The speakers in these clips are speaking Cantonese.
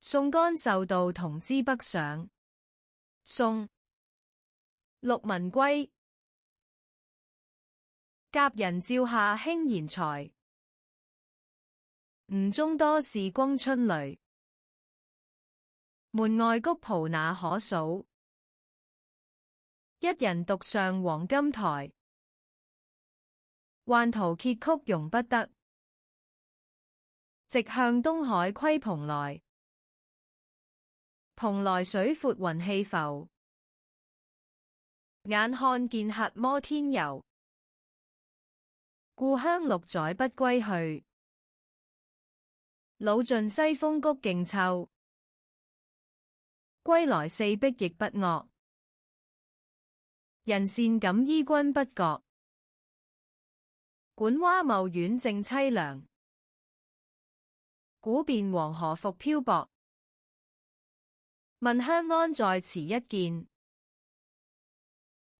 送干受道，同知北上。宋陸文歸。甲人趙夏興賢才，吳中多士轟春雷。門外菊袍那可數，一人獨上黃金台。宦途梛曲容不得，直向東海窺蓬萊。蓬萊水闊雲氣浮，眼看見核摩天遊。故鄉6載不歸去，老盡西風谷勁臭。歸來四壁亦不惡，人善感依君不覺。管娃謬院正淒涼，古汴黃河復漂泊。問香安在遲一見，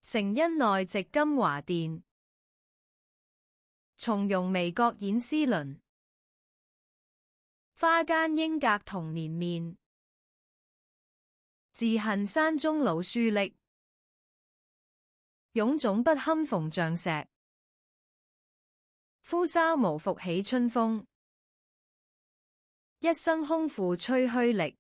承因內直金華殿。從容眉角演絲綸，花間應隔童年面。自恨山中老書匿，臃腫不堪縫象石。呼嘯無復喜春風，一生空負吹噓力。